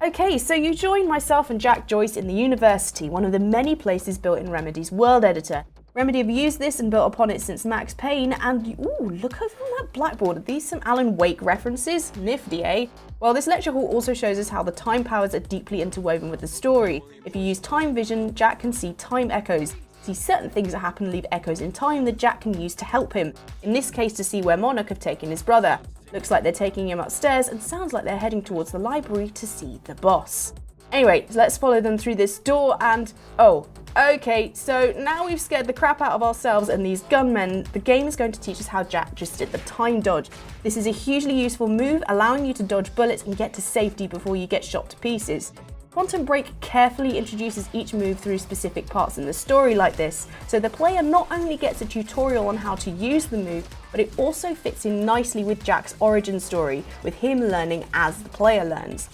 Okay, so you join myself and Jack Joyce in the university, one of the many places built in Remedy's world editor. Remedy have used this and built upon it since Max Payne, and ooh, look over on that blackboard. Are these some Alan Wake references? Nifty, eh? Well, this lecture hall also shows us how the time powers are deeply interwoven with the story. If you use time vision, Jack can see time echoes. See certain things that happen leave echoes in time that Jack can use to help him. In this case, to see where Monarch have taken his brother. Looks like they're taking him upstairs and sounds like they're heading towards the library to see the boss. Anyway, let's follow them through this door and... oh, okay, so now we've scared the crap out of ourselves and these gunmen, the game is going to teach us how Jack just did the time dodge. This is a hugely useful move, allowing you to dodge bullets and get to safety before you get shot to pieces. Quantum Break carefully introduces each move through specific parts in the story like this, so the player not only gets a tutorial on how to use the move, but it also fits in nicely with Jack's origin story, with him learning as the player learns.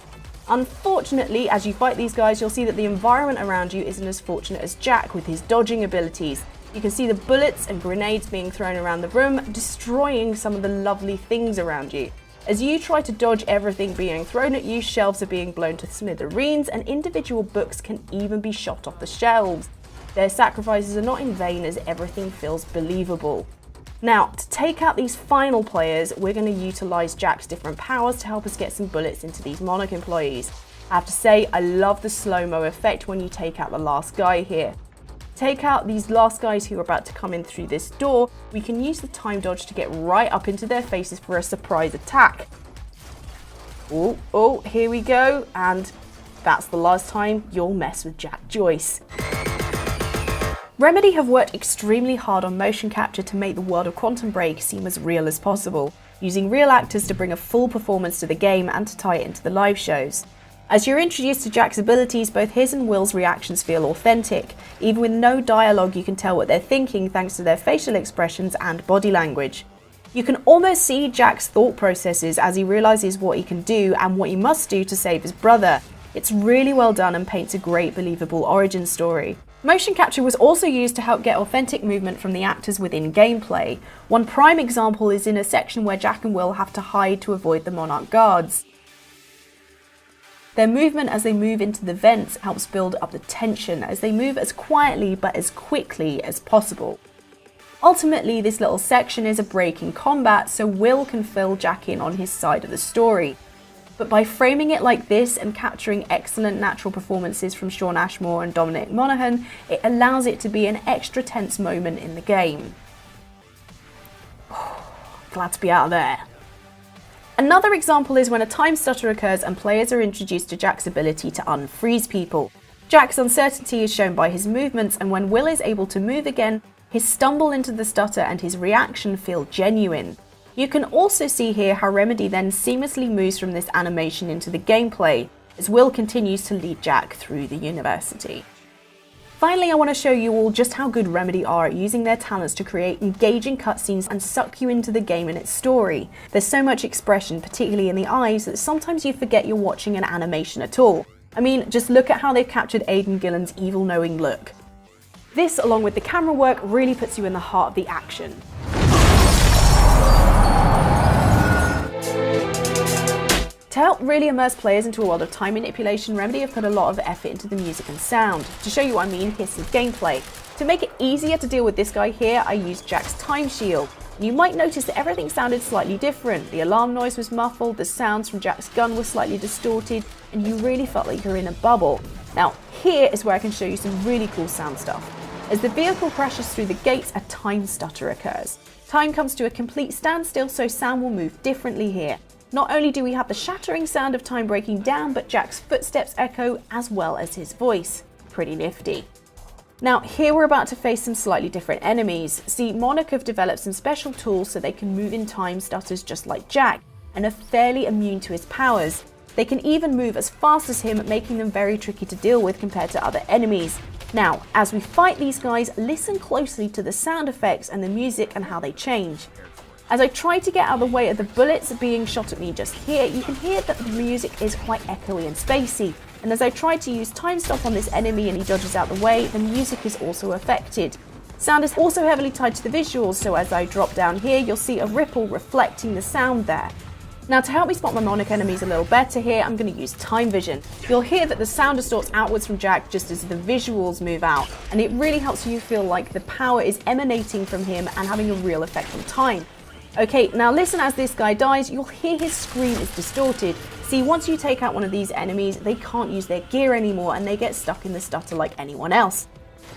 Unfortunately, as you fight these guys, you'll see that the environment around you isn't as fortunate as Jack with his dodging abilities. You can see the bullets and grenades being thrown around the room, destroying some of the lovely things around you. As you try to dodge everything being thrown at you, shelves are being blown to smithereens, and individual books can even be shot off the shelves. Their sacrifices are not in vain as everything feels believable. Now, to take out these final players, we're going to utilise Jack's different powers to help us get some bullets into these Monarch employees. I have to say, I love the slow-mo effect when you take out the last guy here. Take out these last guys who are about to come in through this door, we can use the time dodge to get right up into their faces for a surprise attack. Oh, here we go, and that's the last time you'll mess with Jack Joyce. Remedy have worked extremely hard on motion capture to make the world of Quantum Break seem as real as possible, using real actors to bring a full performance to the game and to tie it into the live shows. As you're introduced to Jack's abilities, both his and Will's reactions feel authentic. Even with no dialogue, you can tell what they're thinking thanks to their facial expressions and body language. You can almost see Jack's thought processes as he realises what he can do and what he must do to save his brother. It's really well done and paints a great believable origin story. Motion capture was also used to help get authentic movement from the actors within gameplay. One prime example is in a section where Jack and Will have to hide to avoid the Monarch guards. Their movement as they move into the vents helps build up the tension as they move as quietly but as quickly as possible. Ultimately, this little section is a break in combat so Will can fill Jack in on his side of the story. But by framing it like this and capturing excellent natural performances from Shawn Ashmore and Dominic Monaghan, it allows it to be an extra tense moment in the game. Glad to be out of there. Another example is when a time stutter occurs and players are introduced to Jack's ability to unfreeze people. Jack's uncertainty is shown by his movements, and when Will is able to move again, his stumble into the stutter and his reaction feel genuine. You can also see here how Remedy then seamlessly moves from this animation into the gameplay, as Will continues to lead Jack through the university. Finally, I want to show you all just how good Remedy are at using their talents to create engaging cutscenes and suck you into the game and its story. There's so much expression, particularly in the eyes, that sometimes you forget you're watching an animation at all. I mean, just look at how they've captured Aidan Gillen's evil knowing look. This, along with the camera work, really puts you in the heart of the action. To help really immerse players into a world of time manipulation, Remedy have put a lot of effort into the music and sound. To show you what I mean, here's some gameplay. To make it easier to deal with this guy here, I used Jack's time shield. You might notice that everything sounded slightly different. The alarm noise was muffled, the sounds from Jack's gun were slightly distorted, and you really felt like you're in a bubble. Now, here is where I can show you some really cool sound stuff. As the vehicle crashes through the gates, a time stutter occurs. Time comes to a complete standstill, so sound will move differently here. Not only do we have the shattering sound of time breaking down, but Jack's footsteps echo as well as his voice. Pretty nifty. Now, here we're about to face some slightly different enemies. See, Monarch have developed some special tools so they can move in time stutters just like Jack, and are fairly immune to his powers. They can even move as fast as him, making them very tricky to deal with compared to other enemies. Now, as we fight these guys, listen closely to the sound effects and the music and how they change. As I try to get out of the way of the bullets being shot at me just here, you can hear that the music is quite echoey and spacey. And as I try to use time stop on this enemy and he dodges out the way, the music is also affected. Sound is also heavily tied to the visuals, so as I drop down here, you'll see a ripple reflecting the sound there. Now, to help me spot mnemonic enemies a little better here, I'm going to use time vision. You'll hear that the sound distorts outwards from Jack just as the visuals move out, and it really helps you feel like the power is emanating from him and having a real effect on time. Okay, now listen as this guy dies, you'll hear his scream is distorted. See, once you take out one of these enemies, they can't use their gear anymore and they get stuck in the stutter like anyone else.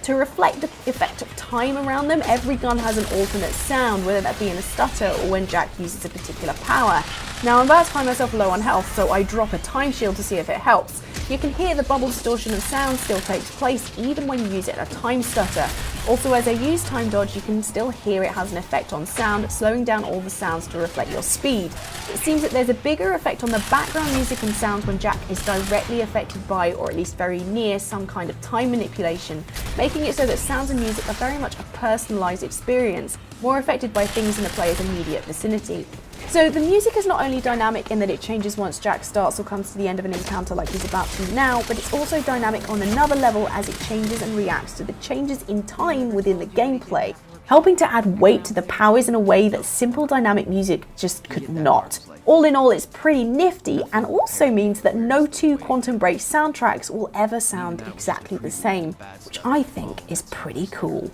To reflect the effect of time around them, every gun has an alternate sound, whether that be in a stutter or when Jack uses a particular power. Now I'm about to find myself low on health, so I drop a time shield to see if it helps. You can hear the bubble distortion of sound still takes place even when you use it in a time stutter. Also, as I use time dodge, you can still hear it has an effect on sound, slowing down all the sounds to reflect your speed. It seems that there's a bigger effect on the background music and sounds when Jack is directly affected by, or at least very near, some kind of time manipulation, making it so that sounds and music are very much a personalised experience, more affected by things in the player's immediate vicinity. So the music is not only dynamic in that it changes once Jack starts or comes to the end of an encounter like he's about to now, but it's also dynamic on another level as it changes and reacts to the changes in time within the gameplay, helping to add weight to the powers in a way that simple dynamic music just could not. All in all, it's pretty nifty and also means that no two Quantum Break soundtracks will ever sound exactly the same, which I think is pretty cool.